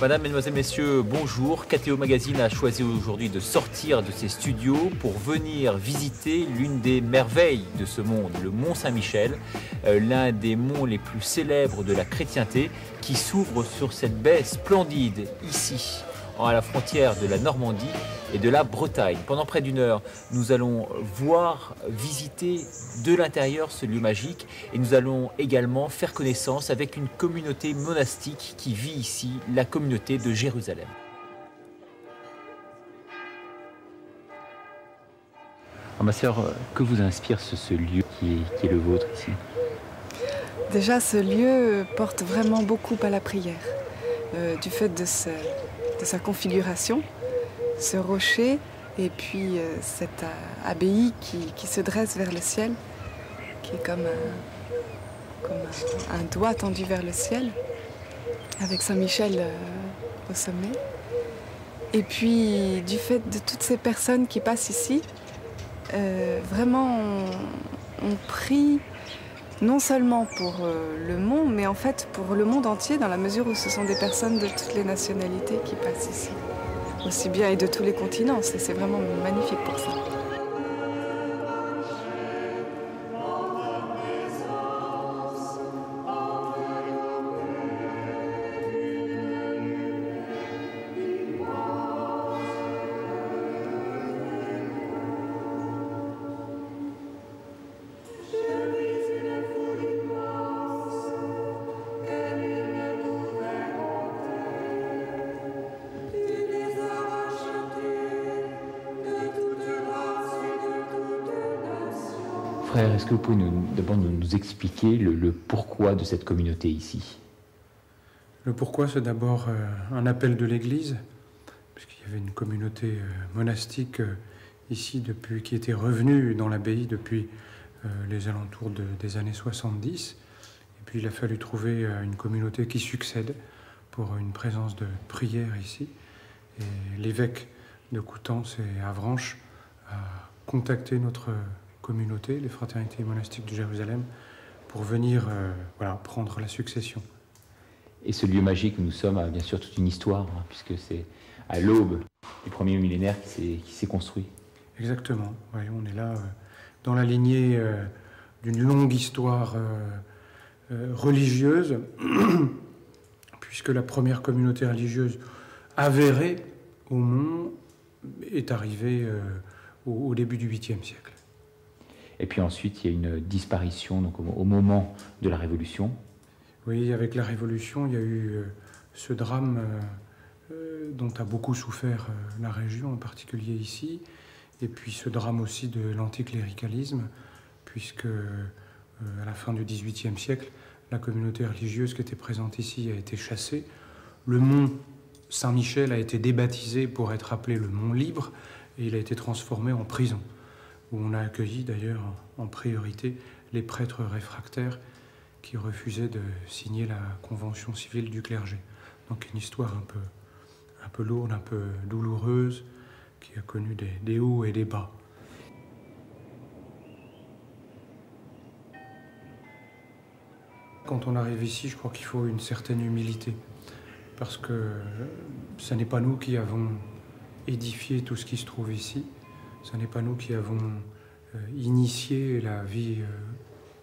Madame, Mesdemoiselles, Messieurs, bonjour. KTO Magazine a choisi aujourd'hui de sortir de ses studios pour venir visiter l'une des merveilles de ce monde, le Mont Saint-Michel, l'un des monts les plus célèbres de la chrétienté qui s'ouvre sur cette baie splendide ici, à la frontière de la Normandie et de la Bretagne. Pendant près d'une heure, nous allons voir, visiter de l'intérieur ce lieu magique et nous allons également faire connaissance avec une communauté monastique qui vit ici, la communauté de Jérusalem. Alors, ma sœur, que vous inspire ce lieu qui est le vôtre ici? Déjà, ce lieu porte vraiment beaucoup à la prière, du fait de sa configuration, ce rocher et puis cette abbaye qui se dresse vers le ciel, qui est comme un doigt tendu vers le ciel, avec Saint-Michel au sommet. Et puis, du fait de toutes ces personnes qui passent ici, vraiment, on prie non seulement pour le mont, mais en fait pour le monde entier, dans la mesure où ce sont des personnes de toutes les nationalités qui passent ici. Aussi bien et de tous les continents, c'est vraiment magnifique pour ça. Frère, est-ce que vous pouvez d'abord nous expliquer le pourquoi de cette communauté ici? Le pourquoi, c'est d'abord un appel de l'Église, puisqu'il y avait une communauté monastique ici qui était revenue dans l'abbaye depuis les alentours des années 70. Et puis il a fallu trouver une communauté qui succède pour une présence de prière ici. Et l'évêque de Coutances et Avranches a contacté notre communauté, les fraternités monastiques de Jérusalem, pour venir prendre la succession. Et ce lieu magique où nous sommes a bien sûr toute une histoire, puisque c'est à l'aube du premier millénaire qui s'est construit. Exactement, oui, on est là dans la lignée d'une longue histoire religieuse, puisque la première communauté religieuse avérée au Mont est arrivée au début du 8e siècle. Et puis ensuite, il y a une disparition donc, au moment de la Révolution. Oui, avec la Révolution, il y a eu ce drame dont a beaucoup souffert la région, en particulier ici, et puis ce drame aussi de l'anticléricalisme, puisque à la fin du XVIIIe siècle, la communauté religieuse qui était présente ici a été chassée. Le mont Saint-Michel a été débaptisé pour être appelé le Mont Libre, et il a été transformé en prison, où on a accueilli d'ailleurs en priorité les prêtres réfractaires qui refusaient de signer la convention civile du clergé. Donc une histoire un peu lourde, un peu douloureuse, qui a connu des hauts et des bas. Quand on arrive ici, je crois qu'il faut une certaine humilité, parce que ce n'est pas nous qui avons édifié tout ce qui se trouve ici. Ce n'est pas nous qui avons initié la vie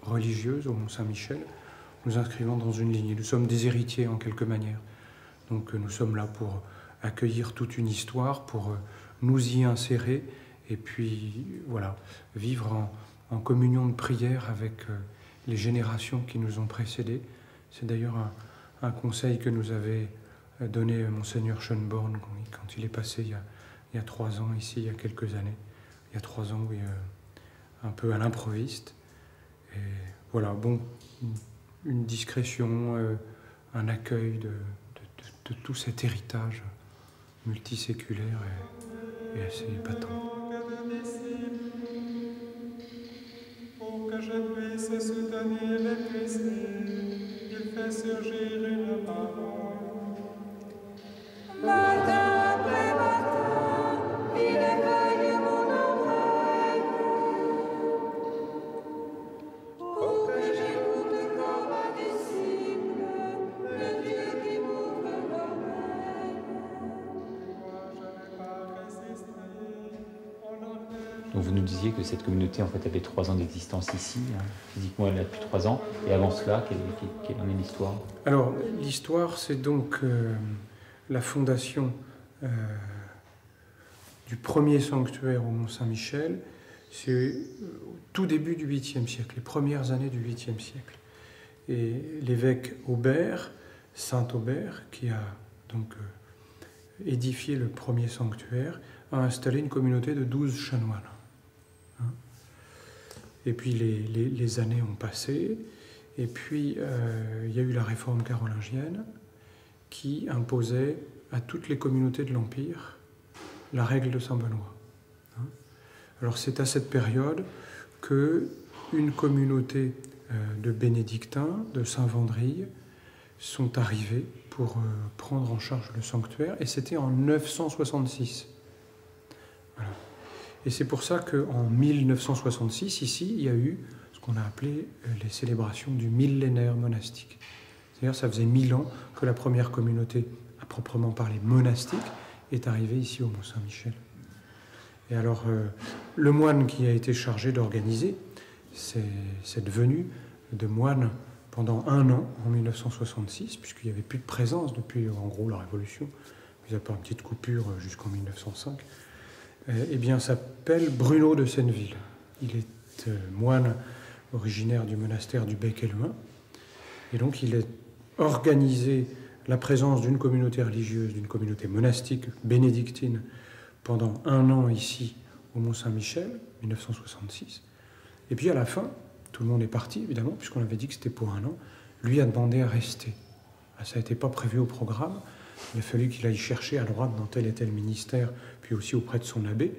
religieuse au Mont-Saint-Michel. Nous inscrivons dans une lignée. Nous sommes des héritiers en quelque manière. Donc nous sommes là pour accueillir toute une histoire, pour nous y insérer et puis voilà, vivre en communion de prière avec les générations qui nous ont précédés. C'est d'ailleurs un conseil que nous avait donné Monseigneur Schönborn quand il est passé il y a 3 ans ici, il y a quelques années. Il y a 3 ans, oui, un peu à l'improviste. Et voilà, bon, une discrétion, un accueil de tout cet héritage multiséculaire et assez épatant. Pour que je puisse soutenir les blessés, il fait surgir une parole. Matin après matin, il éveille mon oreille. Pour que j'écoute comme un disciple, le Dieu qui m'ouvre l'oreille. Donc vous nous disiez que cette communauté en fait avait 3 ans d'existence ici, hein. Physiquement elle a depuis 3 ans, et avant cela, quelle en est l'histoire? Alors l'histoire, c'est donc la fondation du premier sanctuaire au Mont-Saint-Michel. C'est au tout début du 8e siècle, les premières années du 8e siècle. Et l'évêque Aubert, Saint Aubert, qui a donc édifié le premier sanctuaire, a installé une communauté de 12 chanoines. Et puis les années ont passé, et puis il y a eu la réforme carolingienne qui imposait à toutes les communautés de l'Empire la règle de Saint-Benoît. Alors c'est à cette période qu'une communauté de bénédictins, de Saint-Vendrille, sont arrivés pour prendre en charge le sanctuaire, et c'était en 966. Voilà. Et c'est pour ça qu'en 1966, ici, il y a eu ce qu'on a appelé les célébrations du millénaire monastique. C'est-à-dire ça faisait 1000 ans que la première communauté, à proprement parler monastique, est arrivée ici au Mont-Saint-Michel. Et alors, le moine qui a été chargé d'organiser cette venue de moines pendant 1 an, en 1966, puisqu'il n'y avait plus de présence depuis, en gros, la Révolution, mis à part une petite coupure jusqu'en 1905, eh bien, s'appelle Bruno de Senneville. Il est moine originaire du monastère du Bec-et-Loing, et donc il a organisé la présence d'une communauté religieuse, d'une communauté monastique bénédictine pendant 1 an ici au Mont-Saint-Michel, 1966. Et puis à la fin, tout le monde est parti évidemment, puisqu'on avait dit que c'était pour 1 an, lui a demandé à rester. Ça n'était pas prévu au programme, il a fallu qu'il aille chercher à droite dans tel et tel ministère, puis aussi auprès de son abbé,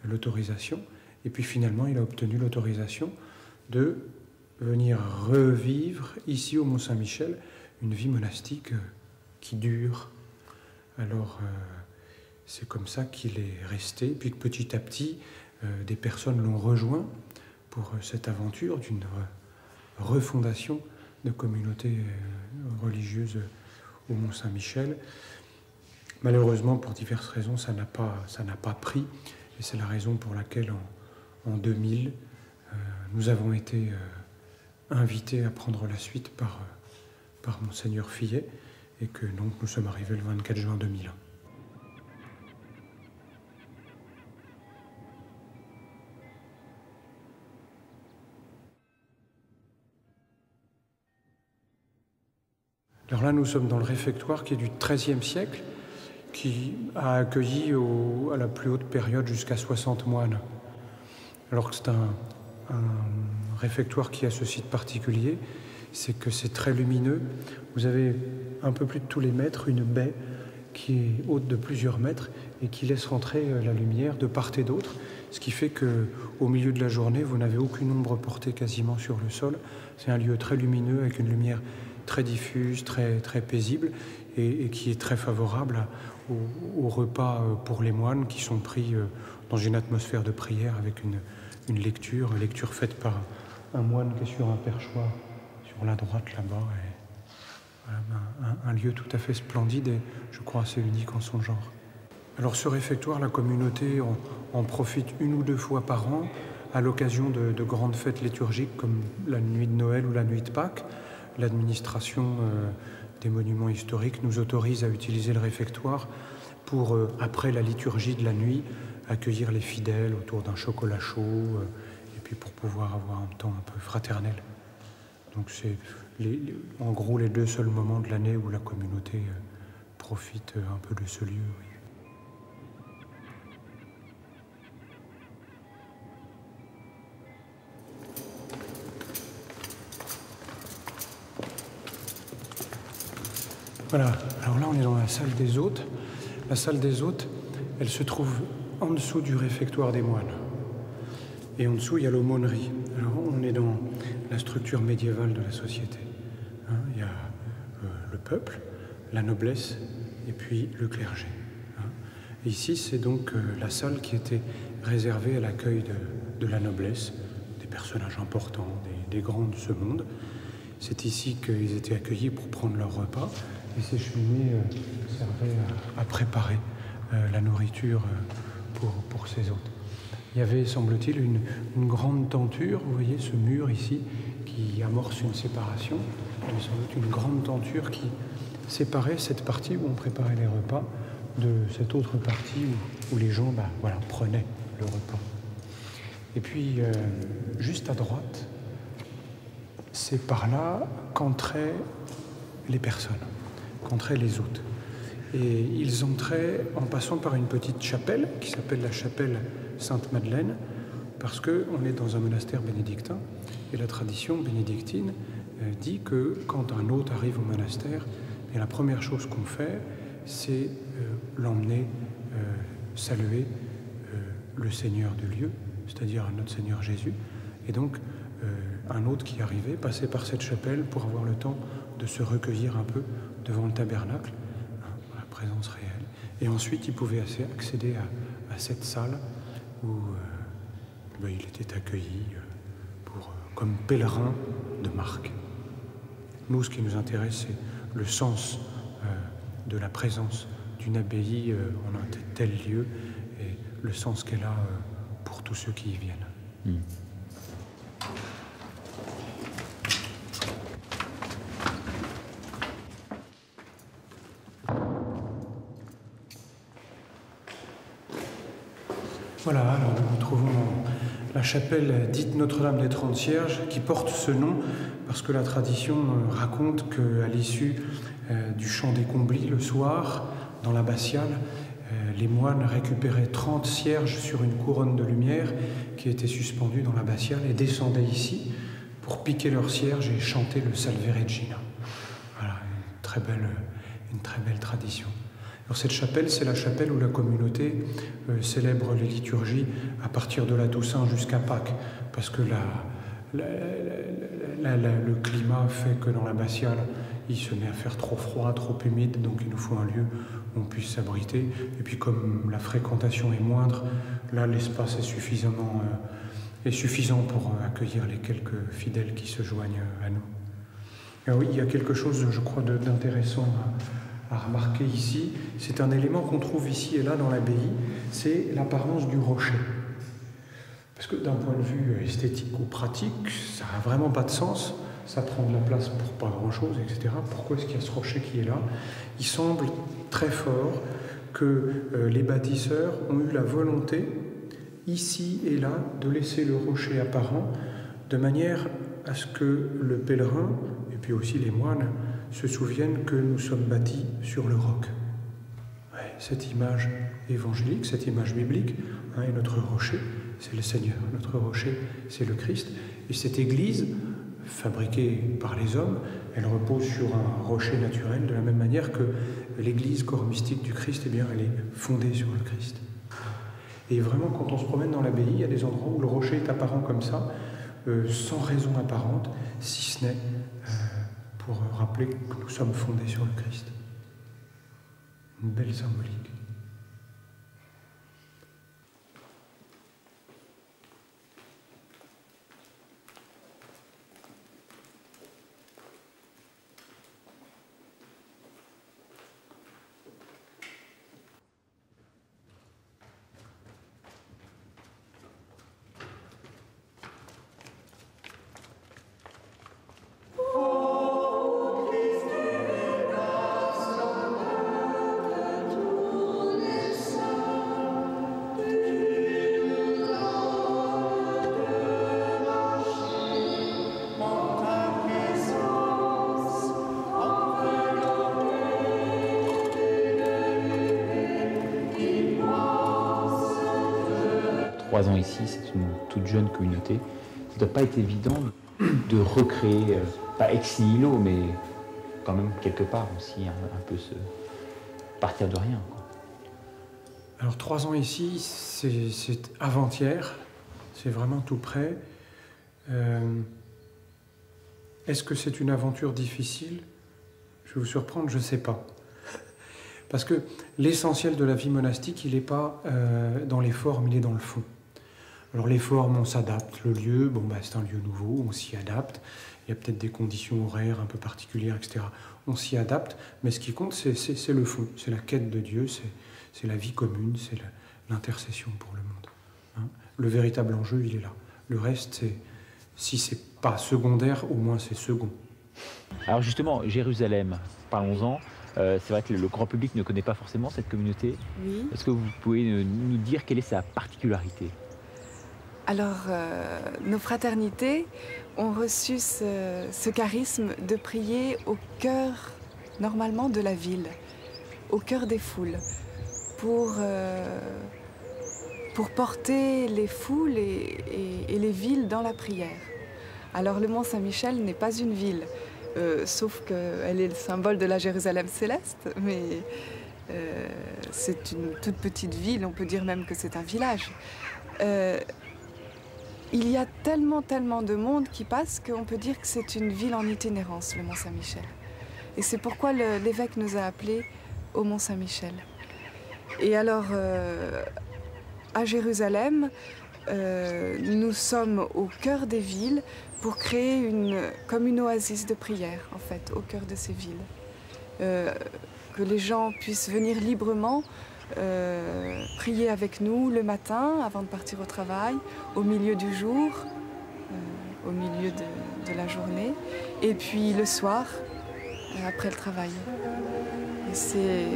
l'autorisation. Et puis finalement, il a obtenu l'autorisation de venir revivre ici au Mont-Saint-Michel une vie monastique qui dure. Alors, c'est comme ça qu'il est resté, puis que petit à petit, des personnes l'ont rejoint pour cette aventure d'une refondation de communautés religieuses au Mont-Saint-Michel. Malheureusement, pour diverses raisons, ça n'a pas pris, et c'est la raison pour laquelle en 2000, nous avons été invités à prendre la suite par Monseigneur Fillet, et que donc nous sommes arrivés le 24 juin 2001. Alors là, nous sommes dans le réfectoire qui est du XIIIe siècle, qui a accueilli à la plus haute période jusqu'à 60 moines. Alors que c'est un réfectoire qui a ce site particulier, c'est que c'est très lumineux. Vous avez un peu plus de tous les mètres une baie qui est haute de plusieurs mètres et qui laisse rentrer la lumière de part et d'autre, ce qui fait qu'au milieu de la journée, vous n'avez aucune ombre portée quasiment sur le sol. C'est un lieu très lumineux avec une lumière très diffuse, très, très paisible et qui est très favorable au repas pour les moines qui sont pris dans une atmosphère de prière avec une lecture faite par un moine qui est sur un perchoir sur la droite là-bas. Voilà, un lieu tout à fait splendide et je crois assez unique en son genre. Alors ce réfectoire, la communauté en profite 1 ou 2 fois par an à l'occasion de grandes fêtes liturgiques comme la nuit de Noël ou la nuit de Pâques. L'administration des monuments historiques nous autorise à utiliser le réfectoire pour, après la liturgie de la nuit, accueillir les fidèles autour d'un chocolat chaud et puis pour pouvoir avoir un temps un peu fraternel. Donc c'est en gros les 2 seuls moments de l'année où la communauté profite un peu de ce lieu. Oui. Voilà, alors là on est dans la salle des hôtes. La salle des hôtes, elle se trouve en dessous du réfectoire des moines. Et en dessous, il y a l'aumônerie. Alors on est dans la structure médiévale de la société. Il y a le peuple, la noblesse et puis le clergé. Et ici, c'est donc la salle qui était réservée à l'accueil de la noblesse, des personnages importants, des grands de ce monde. C'est ici qu'ils étaient accueillis pour prendre leur repas. Et ces cheminées servaient à préparer la nourriture pour ces hôtes. il y avait, semble-t-il, une grande tenture, vous voyez ce mur ici, qui amorce une séparation. Il y avait sans doute une grande tenture qui séparait cette partie où on préparait les repas de cette autre partie où les gens voilà, prenaient le repas. Et puis, juste à droite, c'est par là qu'entraient les personnes, qu'entraient les hôtes. Et ils entraient en passant par une petite chapelle qui s'appelle la chapelle Sainte-Madeleine, parce qu'on est dans un monastère bénédictin, et la tradition bénédictine dit que quand un hôte arrive au monastère, et la première chose qu'on fait, c'est l'emmener saluer le Seigneur du lieu, c'est-à-dire notre Seigneur Jésus. Et donc, un hôte qui arrivait passait par cette chapelle pour avoir le temps de se recueillir un peu devant le tabernacle, la présence réelle. Et ensuite, il pouvait accéder à cette salle où il était accueilli comme pèlerin de marque. Nous, ce qui nous intéresse, c'est le sens de la présence d'une abbaye en un tel lieu et le sens qu'elle a pour tous ceux qui y viennent. Voilà, alors nous trouvons la chapelle dite Notre-Dame des 30 Cierges, qui porte ce nom parce que la tradition raconte qu'à l'issue du chant des comblis le soir, dans l'abbatiale, les moines récupéraient 30 cierges sur une couronne de lumière qui était suspendue dans l'abbatiale et descendaient ici pour piquer leurs cierges et chanter le Salve Regina. Voilà, une très belle tradition. Alors cette chapelle, c'est la chapelle où la communauté célèbre les liturgies à partir de la Toussaint jusqu'à Pâques, parce que le climat fait que dans l'abbatiale, il se met à faire trop froid, trop humide, donc il nous faut un lieu où on puisse s'abriter. Et puis comme la fréquentation est moindre, là l'espace est suffisant pour accueillir les quelques fidèles qui se joignent à nous. Alors oui, il y a quelque chose, je crois, d'intéressant à remarquer ici. C'est un élément qu'on trouve ici et là dans l'abbaye, c'est l'apparence du rocher. Parce que d'un point de vue esthétique ou pratique, ça n'a vraiment pas de sens. Ça prend de la place pour pas grand-chose, etc. Pourquoi est-ce qu'il y a ce rocher qui est là? Il semble très fort que les bâtisseurs ont eu la volonté, ici et là, de laisser le rocher apparent, de manière à ce que le pèlerin, et puis aussi les moines, se souviennent que nous sommes bâtis sur le roc. Ouais, cette image évangélique, cette image biblique, et notre rocher, c'est le Seigneur. Notre rocher, c'est le Christ. Et cette église, fabriquée par les hommes, elle repose sur un rocher naturel, de la même manière que l'église corps mystique du Christ, eh bien, elle est fondée sur le Christ. Et vraiment, quand on se promène dans l'abbaye, il y a des endroits où le rocher est apparent comme ça, sans raison apparente, si ce n'est pour rappeler que nous sommes fondés sur le Christ. Une belle symbolique. Ans ici, c'est une toute jeune communauté. Ça ne doit pas être évident de recréer, pas ex nihilo, mais quand même quelque part aussi un peu partir de rien, quoi. Alors 3 ans ici, c'est avant-hier, c'est vraiment tout près. Est-ce que c'est une aventure difficile? Je vais vous surprendre, je ne sais pas. Parce que l'essentiel de la vie monastique, il n'est pas dans les formes, il est dans le fond. Alors les formes, on s'adapte. Le lieu, c'est un lieu nouveau, on s'y adapte. Il y a peut-être des conditions horaires un peu particulières, etc. On s'y adapte, mais ce qui compte, c'est le fond. C'est la quête de Dieu, c'est la vie commune, c'est l'intercession pour le monde. Le véritable enjeu, il est là. Le reste, si c'est pas secondaire, au moins c'est second. Alors justement, Jérusalem, parlons-en. C'est vrai que le grand public ne connaît pas forcément cette communauté. Oui. Est-ce que vous pouvez nous dire quelle est sa particularité? Alors, nos fraternités ont reçu ce charisme de prier au cœur, normalement, de la ville, au cœur des foules, pour porter les foules et les villes dans la prière. Alors, le Mont-Saint-Michel n'est pas une ville, sauf qu'elle est le symbole de la Jérusalem céleste, mais c'est une toute petite ville, on peut dire même que c'est un village. Il y a tellement de monde qui passe qu'on peut dire que c'est une ville en itinérance, le Mont-Saint-Michel. Et c'est pourquoi l'évêque nous a appelés au Mont-Saint-Michel. Et alors, à Jérusalem, nous sommes au cœur des villes pour créer comme une oasis de prière, en fait, au cœur de ces villes. Que les gens puissent venir librement prier avec nous le matin avant de partir au travail, au milieu du jour, au milieu de la journée, et puis le soir, après le travail. Et c'est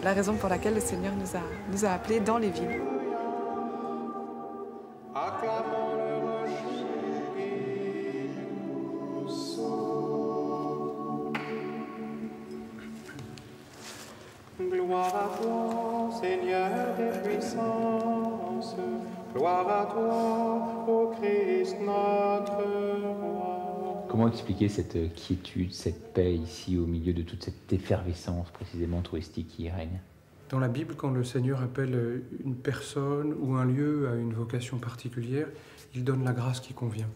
la raison pour laquelle le Seigneur nous a appelés dans les villes. Acclamons le rocher et le saut. Gloire à toi, Seigneur des puissances. Gloire à toi, ô Christ notre roi. Comment expliquer cette quiétude, cette paix ici au milieu de toute cette effervescence précisément touristique qui y règne? Dans la Bible, quand le Seigneur appelle une personne ou un lieu à une vocation particulière, il donne la grâce qui convient.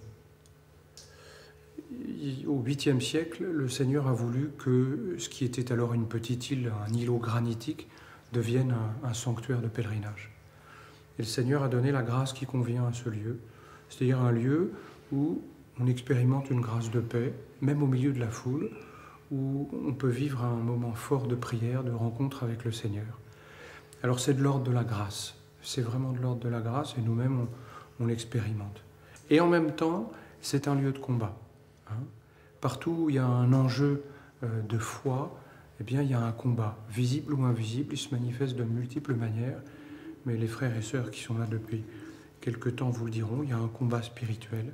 Au 8e siècle, le Seigneur a voulu que ce qui était alors une petite île, un îlot granitique, devienne un sanctuaire de pèlerinage. Et le Seigneur a donné la grâce qui convient à ce lieu, c'est-à-dire un lieu où on expérimente une grâce de paix, même au milieu de la foule, où on peut vivre un moment fort de prière, de rencontre avec le Seigneur. Alors c'est de l'ordre de la grâce, c'est vraiment de l'ordre de la grâce et nous-mêmes on l'expérimente. Et en même temps, c'est un lieu de combat. Partout où il y a un enjeu de foi, eh bien il y a un combat, visible ou invisible, il se manifeste de multiples manières, mais les frères et sœurs qui sont là depuis quelque temps vous le diront, il y a un combat spirituel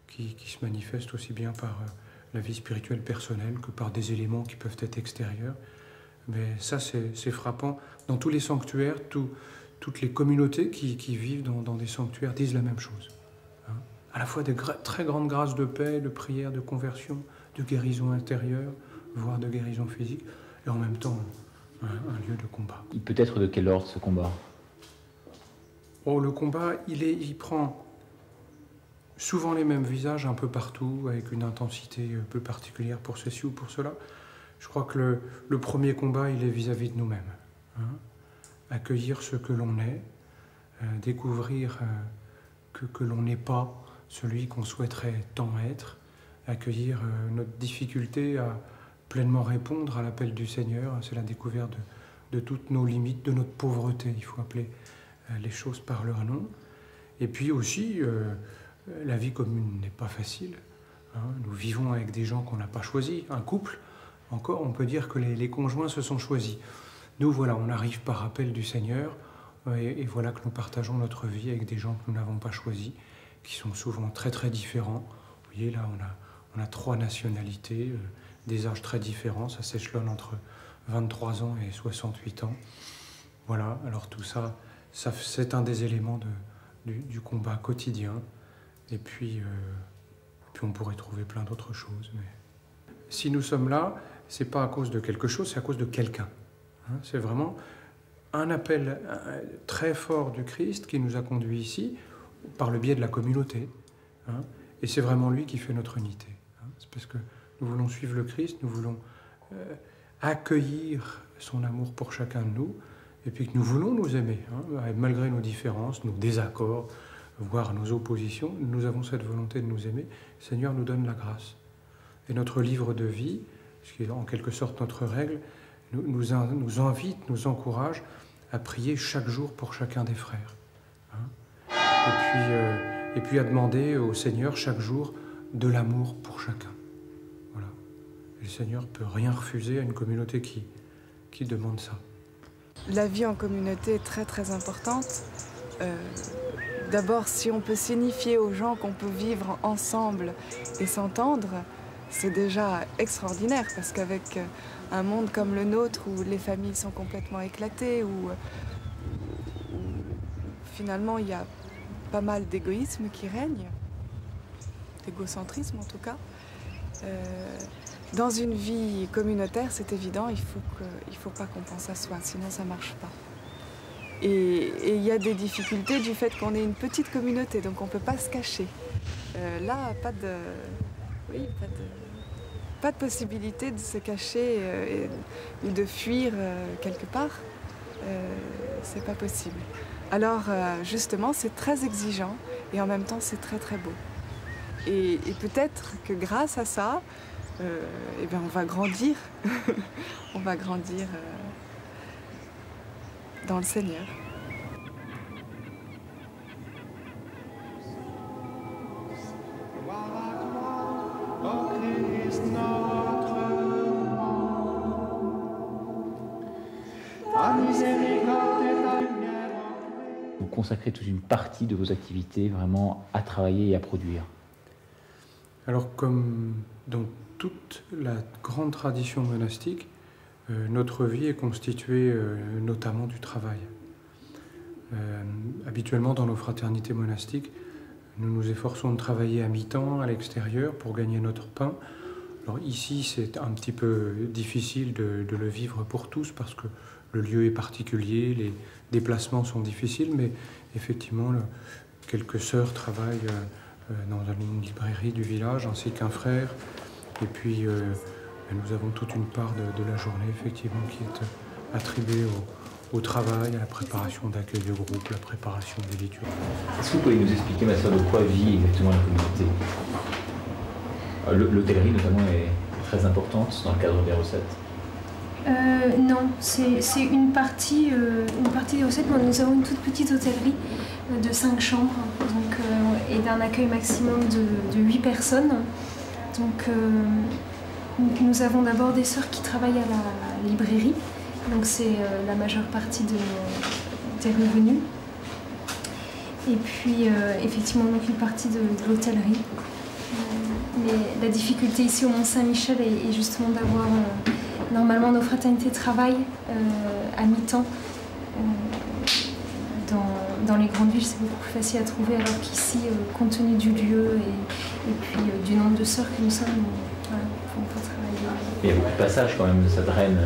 qui se manifeste aussi bien par la vie spirituelle personnelle que par des éléments qui peuvent être extérieurs. Mais ça, c'est frappant. Dans tous les sanctuaires, toutes les communautés qui vivent dans des sanctuaires disent la même chose. À la fois des très grandes grâces de paix, de prière, de conversion, de guérison intérieure, voire de guérison physique, et en même temps un lieu de combat. Il peut être de quel ordre ce combat? Oh, le combat, il prend souvent les mêmes visages un peu partout, avec une intensité un peu particulière pour ceci ou pour cela. Je crois que le premier combat, il est vis-à-vis de nous-mêmes. Accueillir ce que l'on est, découvrir que l'on n'est pas celui qu'on souhaiterait tant être, accueillir notre difficulté à pleinement répondre à l'appel du Seigneur. C'est la découverte de toutes nos limites, de notre pauvreté. Il faut appeler les choses par leur nom. Et puis aussi, la vie commune n'est pas facile. Nous vivons avec des gens qu'on n'a pas choisis. Un couple, encore, on peut dire que les conjoints se sont choisis. Nous, voilà, on arrive par appel du Seigneur, et voilà que nous partageons notre vie avec des gens que nous n'avons pas choisis, qui sont souvent très différents. Vous voyez, là, on a 3 nationalités, des âges très différents, ça s'échelonne entre 23 ans et 68 ans. Voilà, alors tout ça, c'est un des éléments du combat quotidien. Et puis on pourrait trouver plein d'autres choses. Mais si nous sommes là, c'est pas à cause de quelque chose, c'est à cause de quelqu'un. C'est vraiment un appel très fort du Christ qui nous a conduits ici, par le biais de la communauté. Et c'est vraiment lui qui fait notre unité. C'est parce que nous voulons suivre le Christ, nous voulons accueillir son amour pour chacun de nous, et puis que nous voulons nous aimer, malgré nos différences, nos désaccords, voire nos oppositions, nous avons cette volonté de nous aimer. Le Seigneur nous donne la grâce. Et notre livre de vie, ce qui est en quelque sorte notre règle, nous invite, nous encourage à prier chaque jour pour chacun des frères. et puis à demander au Seigneur chaque jour de l'amour pour chacun. Voilà. Et le Seigneur ne peut rien refuser à une communauté qui demande ça. La vie en communauté est très très importante. D'abord, si on peut signifier aux gens qu'on peut vivre ensemble et s'entendre, c'est déjà extraordinaire parce qu'avec un monde comme le nôtre où les familles sont complètement éclatées, où finalement il y a pas mal d'égoïsme qui règne, d'égocentrisme en tout cas, dans une vie communautaire, c'est évident, il faut pas qu'on pense à soi, sinon ça marche pas. Et il y a des difficultés du fait qu'on est une petite communauté, donc on ne peut pas se cacher. Là, pas de possibilité de se cacher ou de fuir quelque part. C'est pas possible. Alors, justement, c'est très exigeant et en même temps, c'est très très beau. Et peut-être que grâce à ça, eh bien, on va grandir. On va grandir dans le Seigneur. Vous consacrez toute une partie de vos activités vraiment à travailler et à produire. Alors, comme dans toute la grande tradition monastique, notre vie est constituée notamment du travail. Habituellement, dans nos fraternités monastiques, nous nous efforçons de travailler à mi-temps à l'extérieur pour gagner notre pain. Alors ici, c'est un petit peu difficile de le vivre pour tous parce que le lieu est particulier, les déplacements sont difficiles, mais effectivement, quelques sœurs travaillent dans une librairie du village ainsi qu'un frère. Et puis, nous avons toute une part de la journée, effectivement, qui est attribuée au travail, à la préparation d'accueil de groupe, la préparation des liturgies. Est-ce que vous pouvez nous expliquer, ma sœur, de quoi vit exactement la communauté? L'hôtellerie, notamment, est très importante dans le cadre des recettes. Non, c'est une partie des recettes. Nous avons une toute petite hôtellerie de 5 chambres donc, et d'un accueil maximum de 8 personnes. Donc, nous avons d'abord des sœurs qui travaillent à la librairie. Donc c'est la majeure partie des revenus. Et puis effectivement donc une partie de l'hôtellerie. Mais la difficulté ici au Mont-Saint-Michel est justement d'avoir normalement nos fraternités travaillent à mi-temps. Dans les grandes villes, c'est beaucoup plus facile à trouver, alors qu'ici, compte tenu du lieu et puis du nombre de sœurs que nous sommes, voilà, on peut travailler. Il y a beaucoup de passages quand même, ça draine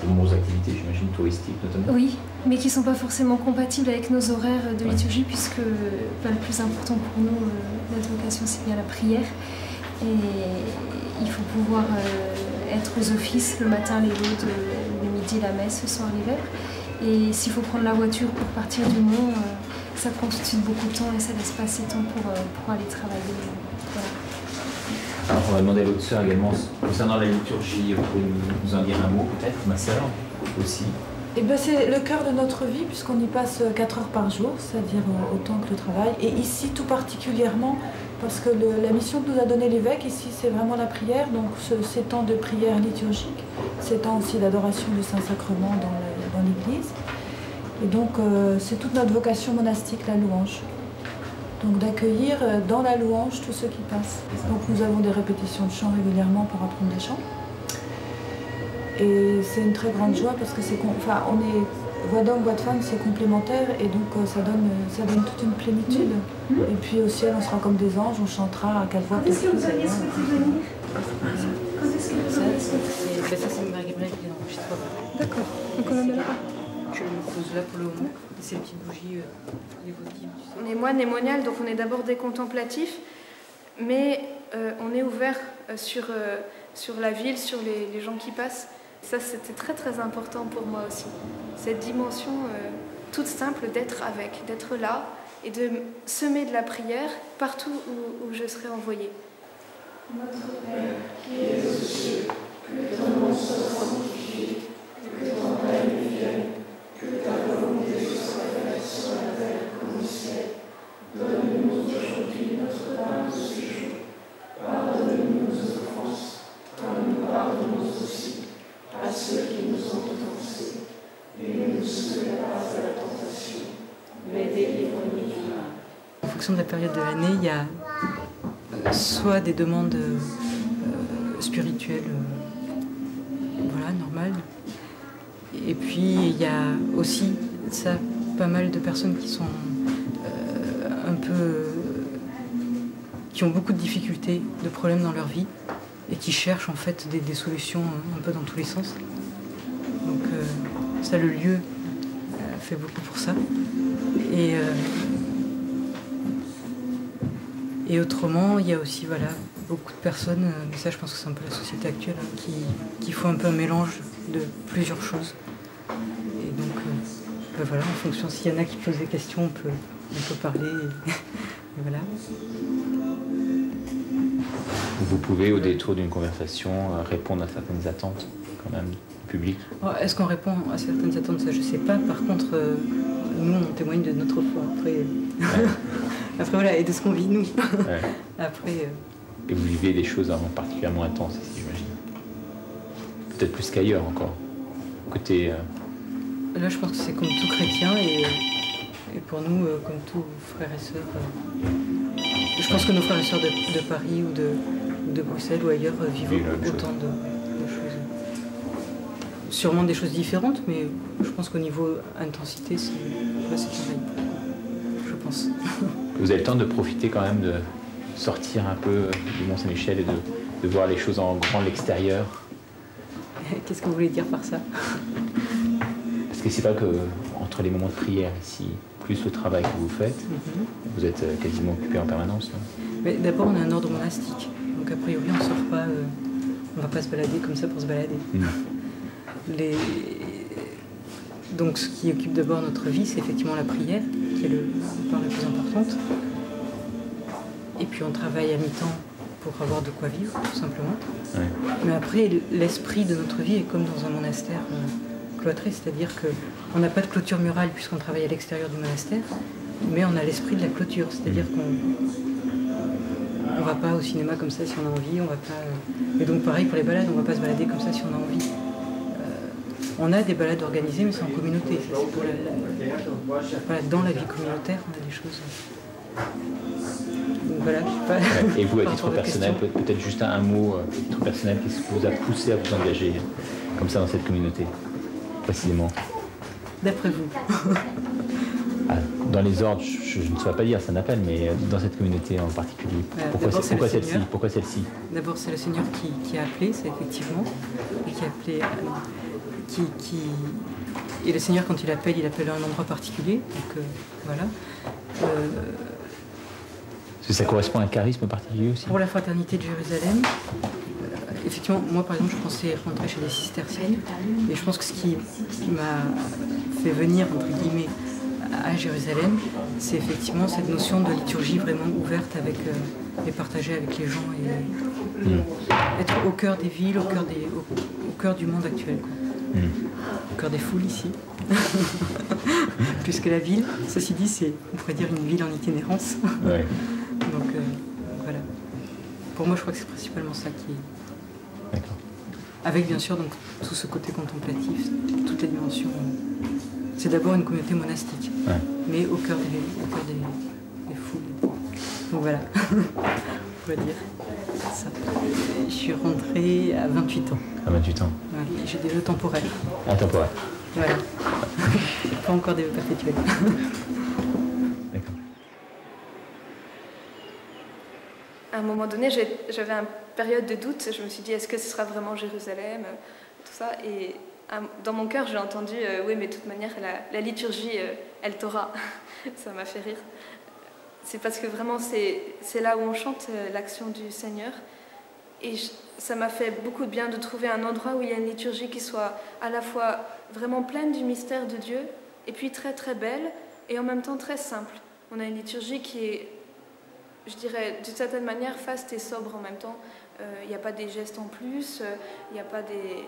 de nombreuses activités, j'imagine, touristiques notamment. Oui, mais qui ne sont pas forcément compatibles avec nos horaires de liturgie, puisque le plus important pour nous, notre vocation, c'est bien la prière. Et il faut pouvoir être aux offices le matin, les laudes, le midi, la messe, le soir, les vêpres. Et s'il faut prendre la voiture pour partir du Mont, ça prend tout de suite beaucoup de temps et ça laisse pas assez de temps pour aller travailler. Voilà. Alors on va demander à l'autre sœur également, concernant la liturgie, vous pouvez nous en dire un mot peut-être, ma sœur aussi. Eh ben, c'est le cœur de notre vie puisqu'on y passe 4 heures par jour, c'est-à-dire autant que le travail. Et ici tout particulièrement, parce que la mission que nous a donnée l'évêque ici, c'est vraiment la prière, donc ces temps de prière liturgique, ces temps aussi d'adoration du Saint-Sacrement dans l'Église. Et donc c'est toute notre vocation monastique, la louange. Donc d'accueillir dans la louange tous ceux qui passent. Donc nous avons des répétitions de chants régulièrement pour apprendre des chants. Et c'est une très grande joie parce que on est voix d'homme, voix de femme, c'est complémentaire et donc ça donne toute une plénitude. Et puis au ciel, on sera comme des anges, on chantera à 4 voix. Quand est-ce que vous aviez souhaité venir? Quand est-ce que vous aviez souhaité? Ça, c'est Marie-Gabrielle qui l'enregistre. D'accord, donc on en est là-bas. Je le pose là pour le moment. C'est les petites bougies dévotives. On est moine et monial, donc on est d'abord des contemplatifs, mais on est ouvert sur la ville, sur les gens qui passent. Ça, c'était très très important pour moi aussi. Cette dimension toute simple d'être avec, d'être là et de semer de la prière partout où je serai envoyée. Notre Père, qui es aux cieux, que ton nom soit sanctifié, que ton règne vienne, que ta volonté soit faite sur la terre comme au ciel. Donne aussi à ceux qui nous ont offensés, et ne nous soumets pas à la tentation, mais délivre-nous du mal. En fonction de la période de l'année, il y a soit des demandes spirituelles, voilà, normales, et puis il y a aussi ça, pas mal de personnes qui sont qui ont beaucoup de difficultés, de problèmes dans leur vie, et qui cherchent en fait des solutions un peu dans tous les sens. Donc ça, le lieu fait beaucoup pour ça. Et autrement, il y a aussi beaucoup de personnes, mais ça je pense que c'est un peu la société actuelle, qui font un peu un mélange de plusieurs choses. Et donc voilà, en fonction, s'il y en a qui posent des questions, on peut parler. Et voilà. Vous pouvez, au détour d'une conversation, répondre à certaines attentes, quand même, du public. Est-ce qu'on répond à certaines attentes? Ça, je ne sais pas. Par contre, nous, on témoigne de notre foi. Après, après voilà, et de ce qu'on vit, nous. Ouais. Après, Et vous vivez des choses particulièrement intenses ici, j'imagine. Peut-être plus qu'ailleurs, encore. Côté... Là, je pense que c'est comme tout chrétien, et pour nous, comme tous frères et sœurs... je pense que nos frères et sœurs de Paris ou de Bruxelles ou ailleurs vivent autant de choses. Sûrement des choses différentes, mais je pense qu'au niveau intensité, c'est pareil. Je pense. Vous avez le temps de profiter quand même de sortir un peu du Mont-Saint-Michel et de voir les choses en grand, l'extérieur. Qu'est-ce que vous voulez dire par ça? Parce que c'est pas que entre les moments de prière ici, plus le travail que vous faites, vous êtes quasiment occupé en permanence. Mais d'abord, on a un ordre monastique. Donc a priori, on ne sort pas, on va pas se balader comme ça pour se balader. Donc ce qui occupe d'abord notre vie, c'est effectivement la prière, qui est la part la plus importante. Et puis on travaille à mi-temps pour avoir de quoi vivre, tout simplement. Ouais. Mais après, l'esprit de notre vie est comme dans un monastère cloîtré, c'est-à-dire qu'on n'a pas de clôture murale puisqu'on travaille à l'extérieur du monastère, mais on a l'esprit de la clôture, c'est-à-dire qu'on ne va pas au cinéma comme ça si on a envie, on va pas... Et donc pareil pour les balades, on ne va pas se balader comme ça si on a envie. On a des balades organisées, mais c'est en communauté. Ça, c'est pour voilà, dans la vie communautaire, on a des choses... Donc voilà, je sais pas... Et vous, à titre personnel, peut-être juste un mot, à titre personnel, qu'est-ce qui vous a poussé à vous engager comme ça dans cette communauté, précisément? D'après vous? Dans les ordres, je ne saurais pas dire, c'est un appel, mais dans cette communauté en particulier. Pourquoi celle-ci? Pourquoi celle-ci? D'abord, c'est le Seigneur qui a appelé, c'est effectivement, et qui a appelé... Et le Seigneur, quand il appelle à un endroit particulier, donc voilà. Ça correspond à un charisme particulier aussi? Pour la fraternité de Jérusalem, effectivement, moi par exemple, je pensais rentrer chez les cisterciennes, et je pense que ce qui m'a fait venir, entre guillemets, à Jérusalem, c'est effectivement cette notion de liturgie vraiment ouverte et partagée avec les gens, et être au cœur des villes, au cœur du monde actuel, quoi. Au cœur des foules ici, plus que la ville. Ceci dit, on pourrait dire une ville en itinérance. Ouais. Donc voilà. Pour moi, je crois que c'est principalement ça qui est. D'accord. Avec bien sûr donc tout ce côté contemplatif, toutes les dimensions. C'est d'abord une communauté monastique, mais au cœur des foules. Donc voilà, on pourrait dire ça. Je suis rentrée à 28 ans. À 28 ans. Ouais, j'ai des vœux temporaires. Ah, temporaires. Voilà. Pas encore des vœux perpétuels. D'accord. À un moment donné, j'avais une période de doute. Je me suis dit, est-ce que ce sera vraiment Jérusalem, tout ça. Et dans mon cœur, j'ai entendu, oui, mais de toute manière, la liturgie, elle t'aura. Ça m'a fait rire. C'est parce que vraiment, c'est là où on chante l'action du Seigneur. Et ça m'a fait beaucoup de bien de trouver un endroit où il y a une liturgie qui soit à la fois vraiment pleine du mystère de Dieu, et puis très très belle, et en même temps très simple. On a une liturgie qui est, je dirais, d'une certaine manière, faste et sobre en même temps. Il n'y a pas des gestes en plus, il n'y a pas des...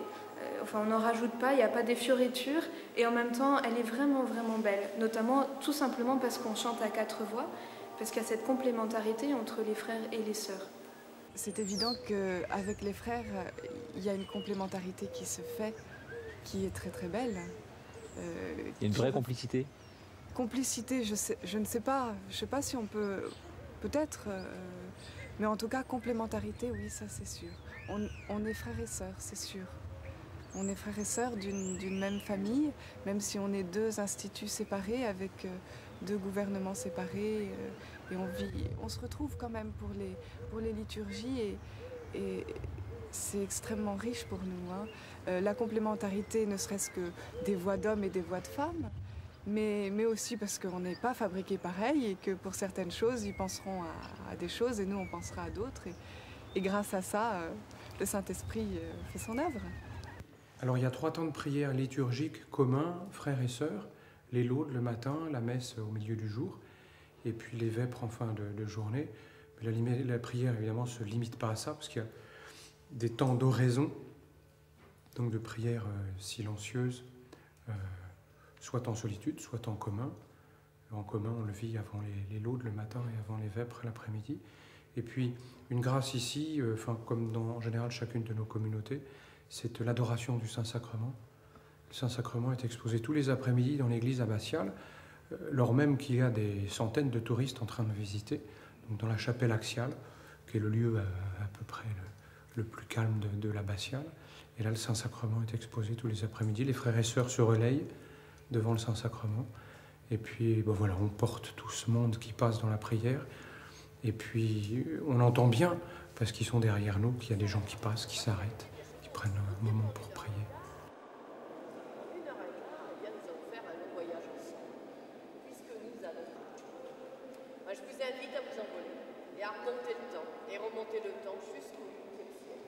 enfin, on n'en rajoute pas, il n'y a pas des fioritures, et en même temps, elle est vraiment, vraiment belle. Notamment, tout simplement parce qu'on chante à 4 voix, parce qu'il y a cette complémentarité entre les frères et les sœurs. c'est évident qu'avec les frères, il y a une complémentarité qui se fait, qui est très très belle. Il y a une vraie complicité? Complicité, je ne sais pas. Je ne sais pas si on peut... Peut-être. Mais en tout cas, complémentarité, oui, ça c'est sûr. On est frères et sœurs, c'est sûr. On est frères et sœurs d'une même famille, même si on est deux instituts séparés, avec deux gouvernements séparés. Et on se retrouve quand même pour les liturgies. Et c'est extrêmement riche pour nous, hein. La complémentarité, ne serait-ce que des voix d'hommes et des voix de femmes, mais aussi parce qu'on n'est pas fabriqués pareil et que pour certaines choses, ils penseront à des choses et nous, on pensera à d'autres. Et grâce à ça, le Saint-Esprit fait son œuvre. Alors il y a 3 temps de prière liturgiques communs, frères et sœurs, les laudes le matin, la messe au milieu du jour, et puis les vêpres en fin de journée. Mais la prière, évidemment, ne se limite pas à ça, parce qu'il y a des temps d'oraison, donc de prière silencieuse, soit en solitude, soit en commun. En commun, on le vit avant les laudes le matin et avant les vêpres l'après-midi. Et puis, une grâce ici, comme dans en général chacune de nos communautés, c'est l'adoration du Saint-Sacrement. Le Saint-Sacrement est exposé tous les après-midi dans l'église abbatiale, lors même qu'il y a des centaines de touristes en train de visiter, donc dans la chapelle axiale, qui est le lieu à peu près le plus calme de l'abbatiale. Et là, le Saint-Sacrement est exposé tous les après-midi. Les frères et sœurs se relayent devant le Saint-Sacrement. Et puis, voilà, on porte tout ce monde qui passe dans la prière. Et puis, on entend bien, parce qu'ils sont derrière nous, qu'il y a des gens qui passent, qui s'arrêtent, qui prennent un moment pour prier. Une heure et quart, nous allons faire un long voyage ensemble, puisque nous allons. Moi, je vous invite à vous envoler et à remonter le temps, et remonter le temps jusqu'au 8e siècle.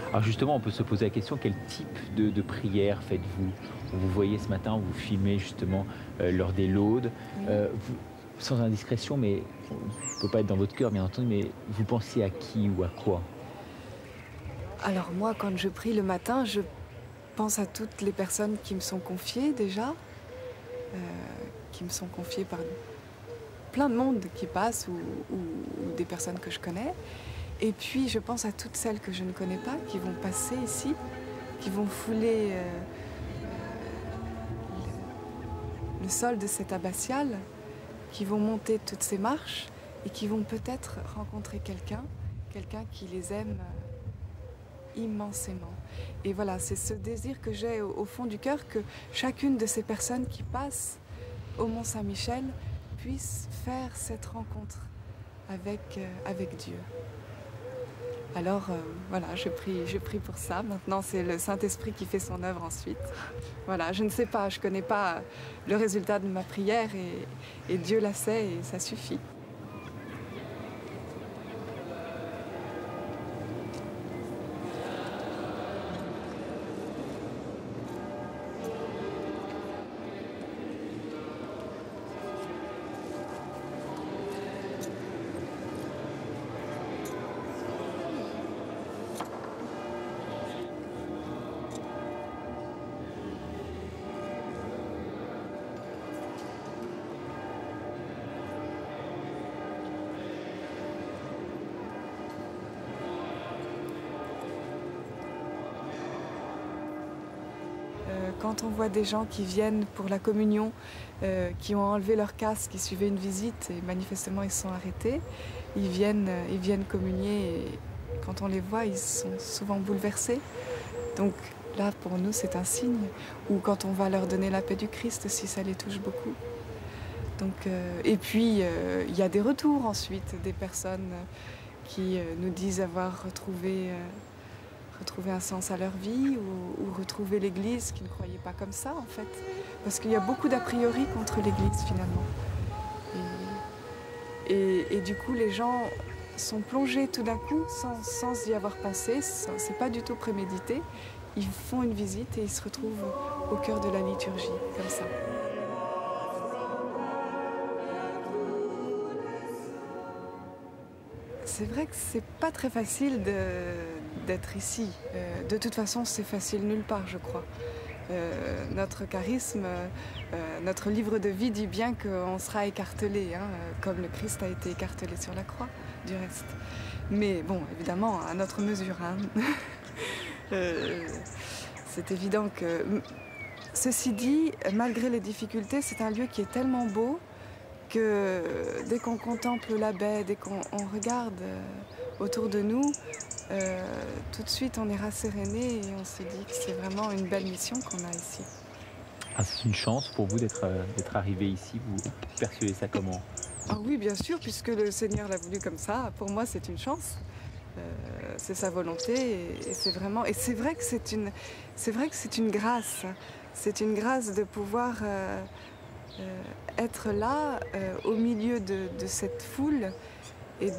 Alors justement, on peut se poser la question, quel type de prière faites-vous? Vous voyez ce matin, vous filmez justement lors des laudes. Sans indiscrétion, mais il ne faut pas être dans votre cœur, bien entendu, mais vous pensez à qui ou à quoi? Alors moi, quand je prie le matin, je pense à toutes les personnes qui me sont confiées déjà, qui me sont confiées par plein de monde qui passe ou des personnes que je connais. Et puis je pense à toutes celles que je ne connais pas, qui vont passer ici, qui vont fouler le sol de cette abbatiale, qui vont monter toutes ces marches et qui vont peut-être rencontrer quelqu'un qui les aime immensément. Et voilà, c'est ce désir que j'ai au fond du cœur, que chacune de ces personnes qui passent au Mont-Saint-Michel puisse faire cette rencontre avec Dieu. Alors voilà, je prie pour ça. Maintenant, c'est le Saint-Esprit qui fait son œuvre ensuite. Voilà, je ne sais pas, je ne connais pas le résultat de ma prière et Dieu la sait et ça suffit. Quand on voit des gens qui viennent pour la communion, qui ont enlevé leur casque, qui suivaient une visite et manifestement ils se sont arrêtés, ils viennent communier et quand on les voit, ils sont souvent bouleversés. Donc là, pour nous, c'est un signe. Ou quand on va leur donner la paix du Christ aussi, ça les touche beaucoup. Donc, et puis, il y a des retours ensuite, des personnes qui nous disent avoir retrouvé un sens à leur vie ou retrouver l'Église, qui ne croyaient pas comme ça en fait. Parce qu'il y a beaucoup d'a priori contre l'Église finalement. Et du coup les gens sont plongés tout d'un coup sans y avoir pensé, c'est pas du tout prémédité. Ils font une visite et ils se retrouvent au cœur de la liturgie, comme ça. C'est vrai que c'est pas très facile d'être ici. De toute façon, c'est facile nulle part, je crois. notre charisme, notre livre de vie dit bien qu'on sera écartelé, hein, comme le Christ a été écartelé sur la croix, du reste. Mais bon, évidemment, à notre mesure. Hein. C'est évident que... Ceci dit, malgré les difficultés, c'est un lieu qui est tellement beau que dès qu'on contemple la baie, dès qu'on regarde autour de nous, tout de suite on est rasséréné et on se dit que c'est vraiment une belle mission qu'on a ici. Ah, c'est une chance pour vous d'être arrivé ici, vous percevez ça comment? Ah oui, bien sûr, puisque le Seigneur l'a voulu comme ça, pour moi c'est une chance. C'est sa volonté et c'est vraiment... Et c'est vrai que c'est une grâce. C'est une grâce de pouvoir être là, au milieu de cette foule et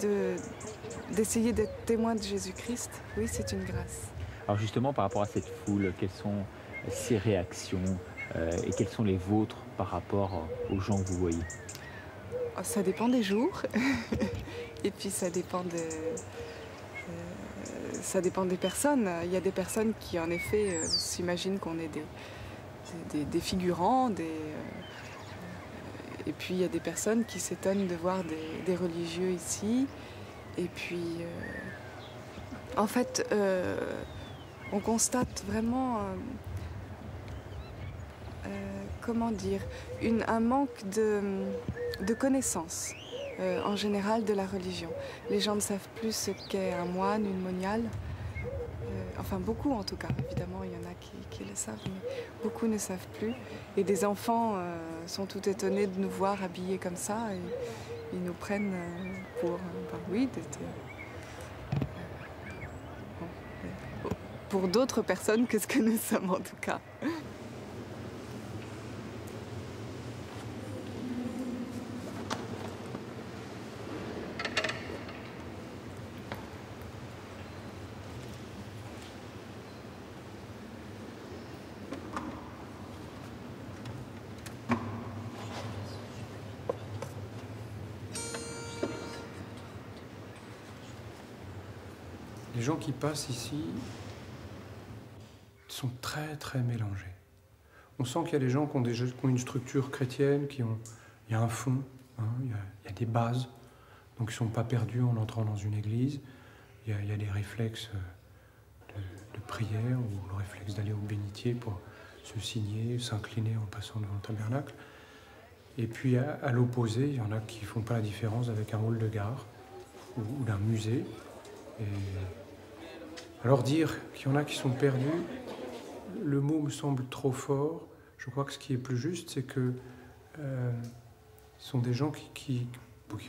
d'essayer d'être témoin de Jésus-Christ. Oui, c'est une grâce. Alors justement, par rapport à cette foule, quelles sont ses réactions et quelles sont les vôtres par rapport aux gens que vous voyez? Ça dépend des jours et puis ça dépend des personnes. Il y a des personnes qui, en effet, s'imaginent qu'on est des figurants, et puis il y a des personnes qui s'étonnent de voir des religieux ici. Et puis, en fait, on constate vraiment, comment dire, un manque de connaissances, en général, de la religion. Les gens ne savent plus ce qu'est un moine, une moniale. Enfin, beaucoup en tout cas. Évidemment, il y en a qui le savent, mais beaucoup ne savent plus. Et des enfants sont tout étonnés de nous voir habillés comme ça. Et ils nous prennent pour d'autres personnes que ce que nous sommes en tout cas. Les gens qui passent ici sont très très mélangés. On sent qu'il y a des gens qui ont une structure chrétienne, il y a un fond, hein, il y a des bases, donc ils ne sont pas perdus en entrant dans une église. Il y a des réflexes de prière ou le réflexe d'aller au bénitier pour se signer, s'incliner en passant devant le tabernacle. Et puis à l'opposé, il y en a qui ne font pas la différence avec un hall de gare ou d'un musée. Et alors dire qu'il y en a qui sont perdus, le mot me semble trop fort. Je crois que ce qui est plus juste, c'est que ce sont des gens qui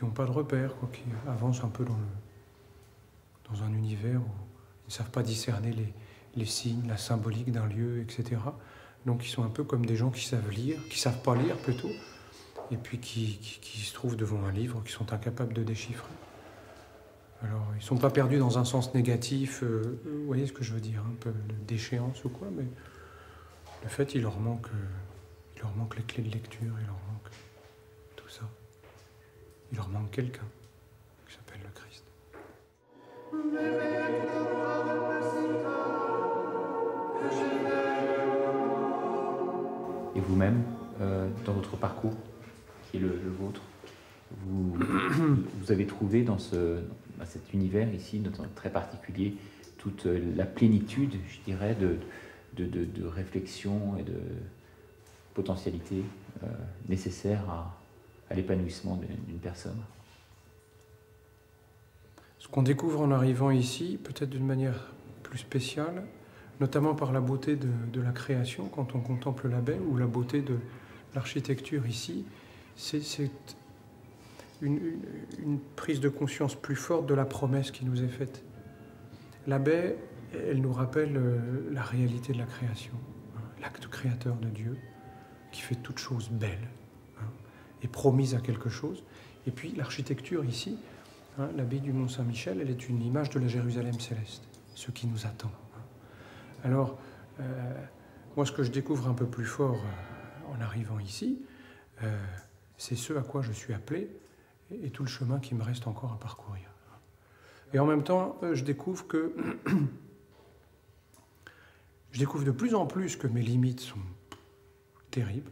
n'ont pas de repères, quoi, qui avancent un peu dans un univers où ils ne savent pas discerner les signes, la symbolique d'un lieu, etc. Donc ils sont un peu comme des gens qui savent lire, qui ne savent pas lire plutôt, et puis qui se trouvent devant un livre qu'ils sont incapables de déchiffrer. Alors, ils ne sont pas perdus dans un sens négatif, vous voyez ce que je veux dire, un peu de déchéance ou quoi, mais le fait, il leur manque les clés de lecture, il leur manque tout ça. Il leur manque quelqu'un qui s'appelle le Christ. Et vous-même, dans votre parcours, qui est le vôtre, vous avez trouvé dans cet univers ici, très particulier, toute la plénitude, je dirais, de réflexion et de potentialité nécessaire à l'épanouissement d'une personne. Ce qu'on découvre en arrivant ici, peut-être d'une manière plus spéciale, notamment par la beauté de la création, quand on contemple la baie, ou la beauté de l'architecture ici, c'est une prise de conscience plus forte de la promesse qui nous est faite. La baie, elle nous rappelle la réalité de la création, hein, l'acte créateur de Dieu, qui fait toute chose belle, hein, et promise à quelque chose. Et puis l'architecture ici, hein, l'abbaye du Mont-Saint-Michel, elle est une image de la Jérusalem céleste, ce qui nous attend. Hein. Alors, moi, ce que je découvre un peu plus fort en arrivant ici, c'est ce à quoi je suis appelé, et tout le chemin qui me reste encore à parcourir. Et en même temps, je découvre que je découvre de plus en plus que mes limites sont terribles,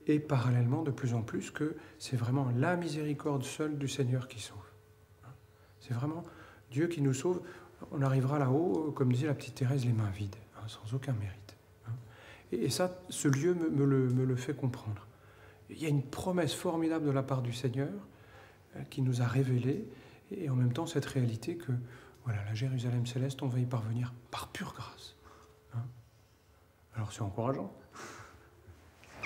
et parallèlement de plus en plus que c'est vraiment la miséricorde seule du Seigneur qui sauve. C'est vraiment Dieu qui nous sauve. On arrivera là-haut, comme disait la petite Thérèse, les mains vides, sans aucun mérite. Et ça, ce lieu me le fait comprendre. Il y a une promesse formidable de la part du Seigneur qui nous a révélé, et en même temps cette réalité que voilà, la Jérusalem céleste, on va y parvenir par pure grâce. Alors c'est encourageant.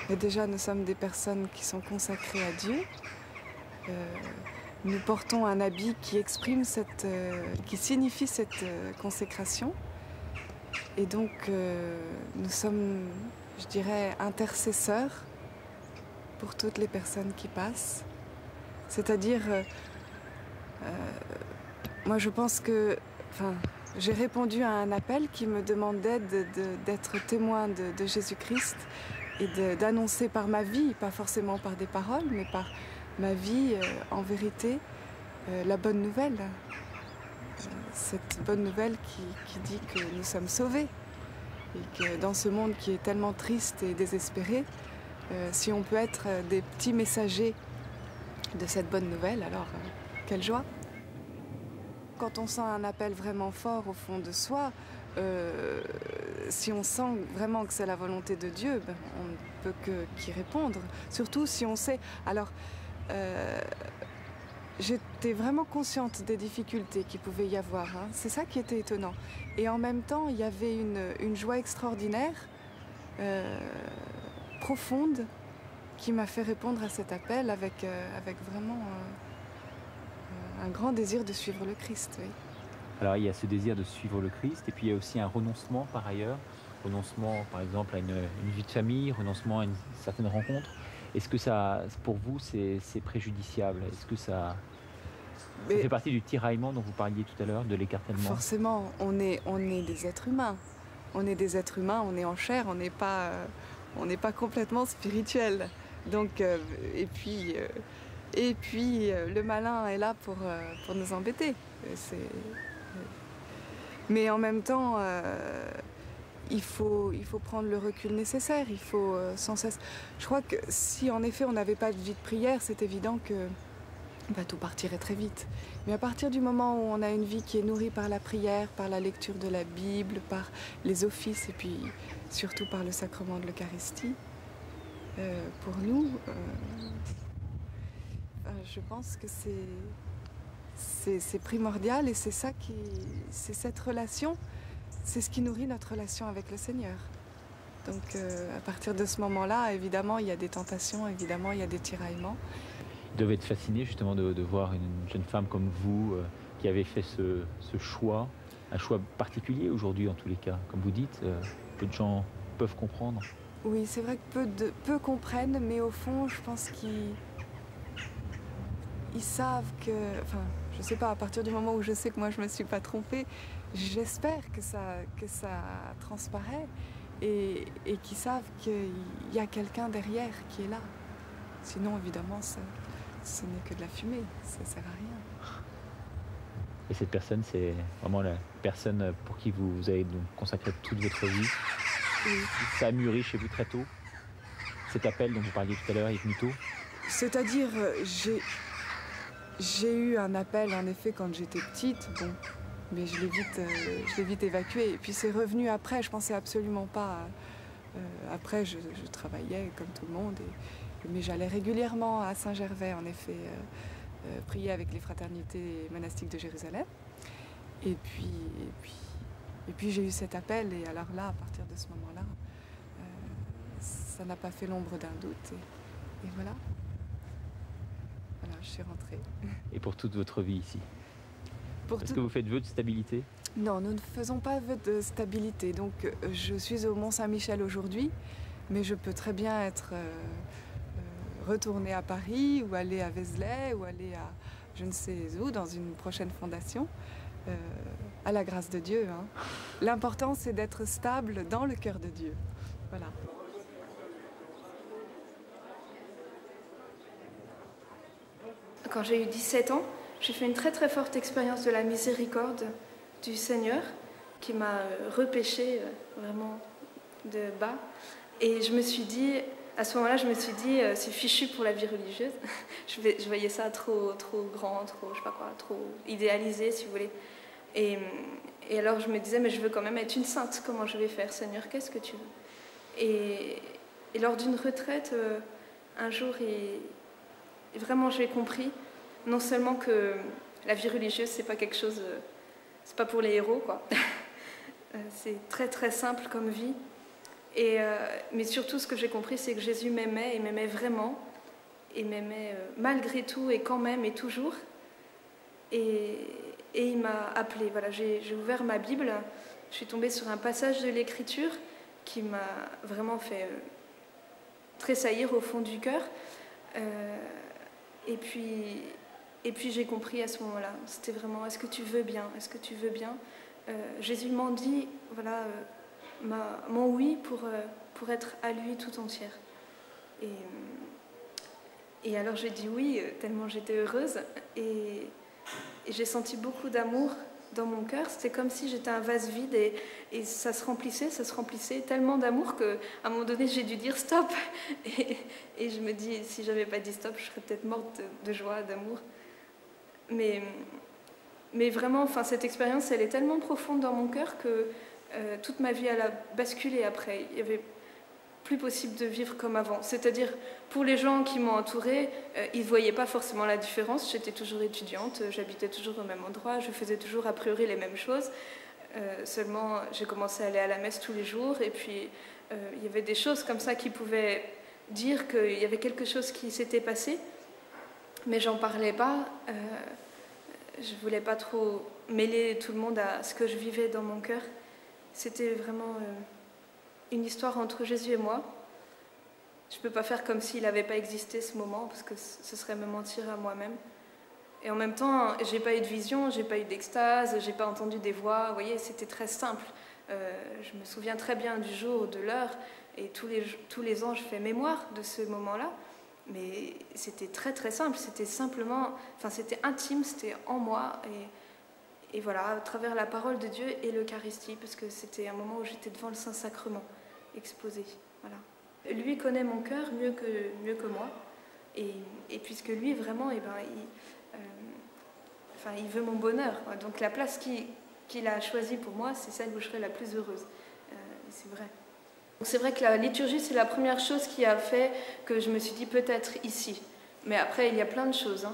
Et déjà, nous sommes des personnes qui sont consacrées à Dieu. Nous portons un habit qui exprime qui signifie cette consécration. Et donc, nous sommes, je dirais, intercesseurs pour toutes les personnes qui passent. C'est-à-dire, moi je pense que, j'ai répondu à un appel qui me demandait d'être témoin de Jésus-Christ et d'annoncer par ma vie, pas forcément par des paroles, mais par ma vie, en vérité, la bonne nouvelle. Cette bonne nouvelle qui dit que nous sommes sauvés et que dans ce monde qui est tellement triste et désespéré, si on peut être des petits messagers de cette bonne nouvelle, alors quelle joie! Quand on sent un appel vraiment fort au fond de soi, si on sent vraiment que c'est la volonté de Dieu, on ne peut qu'y répondre. Surtout si on sait... Alors, j'étais vraiment consciente des difficultés qu'il pouvait y avoir. C'est ça qui était étonnant. Et en même temps, il y avait une joie extraordinaire, profonde, qui m'a fait répondre à cet appel avec vraiment un grand désir de suivre le Christ. Oui. Alors il y a ce désir de suivre le Christ, et puis il y a aussi un renoncement par ailleurs. Renoncement par exemple à une vie de famille, renoncement à une certaine rencontre. Est-ce que ça, pour vous, c'est préjudiciable? Est-ce que ça fait partie du tiraillement dont vous parliez tout à l'heure, de l'écartèlement? Forcément, on est des êtres humains. On est des êtres humains, on est en chair, on n'est pas complètement spirituel. Donc, et puis, le malin est là pour nous embêter. Mais en même temps, il faut prendre le recul nécessaire. Il faut sans cesse... Je crois que si en effet on n'avait pas de vie de prière, c'est évident que tout partirait très vite. Mais à partir du moment où on a une vie qui est nourrie par la prière, par la lecture de la Bible, par les offices et puis surtout par le sacrement de l'Eucharistie, pour nous, je pense que c'est primordial, et c'est ça c'est cette relation, c'est ce qui nourrit notre relation avec le Seigneur. Donc à partir de ce moment-là, évidemment, il y a des tentations, évidemment, il y a des tiraillements. Vous devez être fasciné justement de voir une jeune femme comme vous qui avait fait ce choix, un choix particulier aujourd'hui en tous les cas. Comme vous dites, peu de gens peuvent comprendre. Oui, c'est vrai que peu comprennent, mais au fond, je pense qu'ils savent que... Enfin, je sais pas, à partir du moment où je sais que moi je me suis pas trompée, j'espère que ça transparaît et qu'ils savent qu'il y a quelqu'un derrière qui est là. Sinon, évidemment, ce n'est que de la fumée, ça sert à rien. Et cette personne, c'est vraiment la personne pour qui vous avez donc consacré toute votre vie. Oui. Ça a mûri chez vous très tôt. Cet appel dont vous parliez tout à l'heure est venu tôt. C'est-à-dire, j'ai eu un appel en effet quand j'étais petite, mais je l'ai vite évacué. Et puis c'est revenu après, je pensais absolument pas. Après, je travaillais comme tout le monde, mais j'allais régulièrement à Saint-Gervais, en effet, prier avec les fraternités monastiques de Jérusalem. Et puis j'ai eu cet appel, et alors là, à partir de ce moment-là, ça n'a pas fait l'ombre d'un doute, et voilà. Voilà, je suis rentrée. Et pour toute votre vie ici? Est-ce que vous faites vœu de stabilité? Non, nous ne faisons pas vœu de stabilité. Donc je suis au Mont-Saint-Michel aujourd'hui, mais je peux très bien être retournée à Paris, ou aller à Vézelay, ou aller à je ne sais où, dans une prochaine fondation. À la grâce de Dieu. L'important, c'est d'être stable dans le cœur de Dieu. Voilà. Quand j'ai eu 17 ans, j'ai fait une très très forte expérience de la miséricorde du Seigneur. qui m'a repêché vraiment de bas. Et je me suis dit, à ce moment-là, je me suis dit, c'est fichu pour la vie religieuse. Je voyais ça trop grand, trop, je sais pas quoi, trop idéalisé, si vous voulez. Et alors je me disais, mais je veux quand même être une sainte. Comment je vais faire, Seigneur? Qu'est-ce que tu veux? Et lors d'une retraite, un jour, vraiment j'ai compris, non seulement que la vie religieuse, c'est pas quelque chose, c'est pas pour les héros, quoi. C'est très très simple comme vie. Mais surtout, ce que j'ai compris, c'est que Jésus m'aimait, et m'aimait vraiment, et m'aimait malgré tout, et quand même, et toujours. Et il m'a appelée. Voilà, j'ai ouvert ma Bible, je suis tombée sur un passage de l'Écriture qui m'a vraiment fait tressaillir au fond du cœur. Et puis j'ai compris à ce moment-là, c'était vraiment, est-ce que tu veux bien? Est-ce que tu veux bien? Jésus m'en dit, voilà, mon oui pour être à lui tout entière. Et alors j'ai dit oui, tellement j'étais heureuse. Et j'ai senti beaucoup d'amour dans mon cœur. C'était comme si j'étais un vase vide et ça se remplissait tellement d'amour qu'à un moment donné j'ai dû dire stop. Et je me dis, si j'avais pas dit stop, je serais peut-être morte de joie, d'amour. Mais vraiment, enfin, cette expérience, elle est tellement profonde dans mon cœur que toute ma vie, elle a basculé après. Il y avait plus possible de vivre comme avant. C'est-à-dire, pour les gens qui m'ont entourée, ils ne voyaient pas forcément la différence. J'étais toujours étudiante, j'habitais toujours au même endroit, je faisais toujours a priori les mêmes choses. Seulement, j'ai commencé à aller à la messe tous les jours, et puis il y avait des choses comme ça qui pouvaient dire qu'il y avait quelque chose qui s'était passé, mais j'en parlais pas. Je ne voulais pas trop mêler tout le monde à ce que je vivais dans mon cœur. C'était vraiment une histoire entre Jésus et moi. Je ne peux pas faire comme s'il n'avait pas existé ce moment, parce que ce serait me mentir à moi-même. Et en même temps, je n'ai pas eu de vision, je n'ai pas eu d'extase, je n'ai pas entendu des voix. Vous voyez, c'était très simple. Je me souviens très bien du jour, de l'heure, et tous les ans, je fais mémoire de ce moment-là. Mais c'était très très simple, c'était simplement, enfin c'était intime, c'était en moi. Et voilà, à travers la parole de Dieu et l'Eucharistie, parce que c'était un moment où j'étais devant le Saint-Sacrement, exposée. Voilà. Lui connaît mon cœur mieux que moi, et puisque lui vraiment, il veut mon bonheur. Donc la place qu'il a choisie pour moi, c'est celle où je serai la plus heureuse. C'est vrai. C'est vrai que la liturgie, c'est la première chose qui a fait que je me suis dit peut-être ici. Mais après, il y a plein de choses.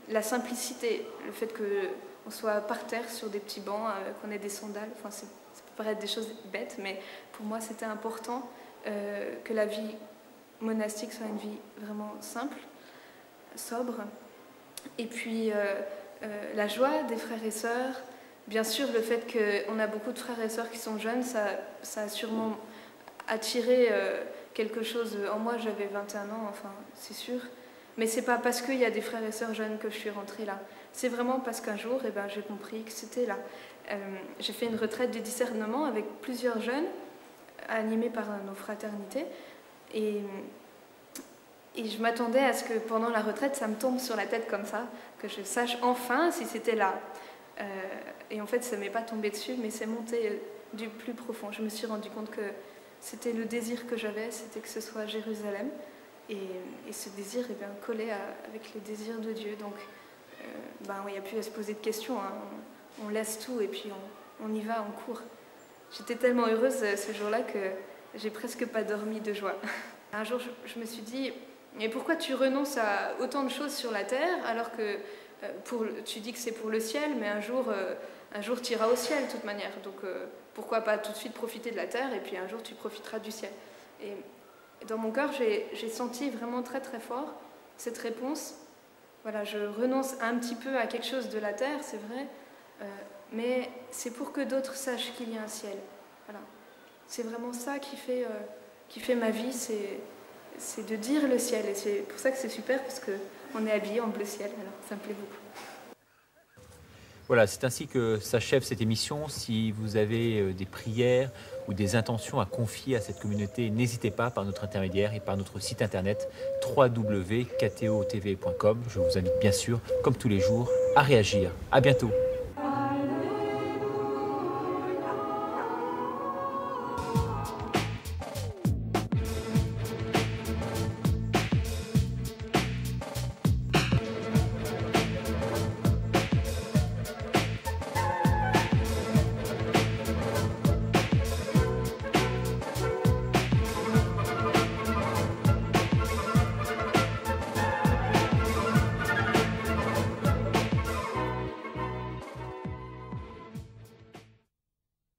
La simplicité, le fait qu'on soit par terre sur des petits bancs, qu'on ait des sandales, enfin, ça peut paraître des choses bêtes, mais pour moi, c'était important que la vie monastique soit une vie vraiment simple, sobre. Et puis, la joie des frères et sœurs. Bien sûr, le fait qu'on a beaucoup de frères et sœurs qui sont jeunes, ça a sûrement attiré quelque chose en moi. J'avais 21 ans, enfin, c'est sûr. Mais c'est pas parce qu'il y a des frères et sœurs jeunes que je suis rentrée là. C'est vraiment parce qu'un jour, j'ai compris que c'était là. J'ai fait une retraite de discernement avec plusieurs jeunes, animés par nos fraternités. Et je m'attendais à ce que pendant la retraite, ça me tombe sur la tête comme ça, que je sache enfin si c'était là. Et en fait, ça ne m'est pas tombé dessus, mais c'est monté du plus profond. Je me suis rendu compte que c'était le désir que j'avais, c'était que ce soit Jérusalem. Et ce désir collait avec le désir de Dieu. Donc, il n'y a plus à se poser de questions. Hein. On laisse tout et puis on y va, on court. J'étais tellement heureuse ce jour-là que j'ai presque pas dormi de joie. Un jour, je me suis dit, mais pourquoi tu renonces à autant de choses sur la terre alors que tu dis que c'est pour le ciel, mais un jour tu iras au ciel de toute manière. Donc pourquoi pas tout de suite profiter de la terre et puis un jour tu profiteras du ciel. Et dans mon cœur, j'ai senti vraiment très très fort cette réponse. Voilà, je renonce un petit peu à quelque chose de la terre, c'est vrai, mais c'est pour que d'autres sachent qu'il y a un ciel. Voilà. C'est vraiment ça qui fait ma vie, c'est de dire le ciel. Et c'est pour ça que c'est super, parce qu'on est habillé en bleu ciel, alors ça me plaît beaucoup. Voilà, c'est ainsi que s'achève cette émission. Si vous avez des prières ou des intentions à confier à cette communauté, n'hésitez pas par notre intermédiaire et par notre site internet www.ktotv.com. Je vous invite bien sûr, comme tous les jours, à réagir. À bientôt.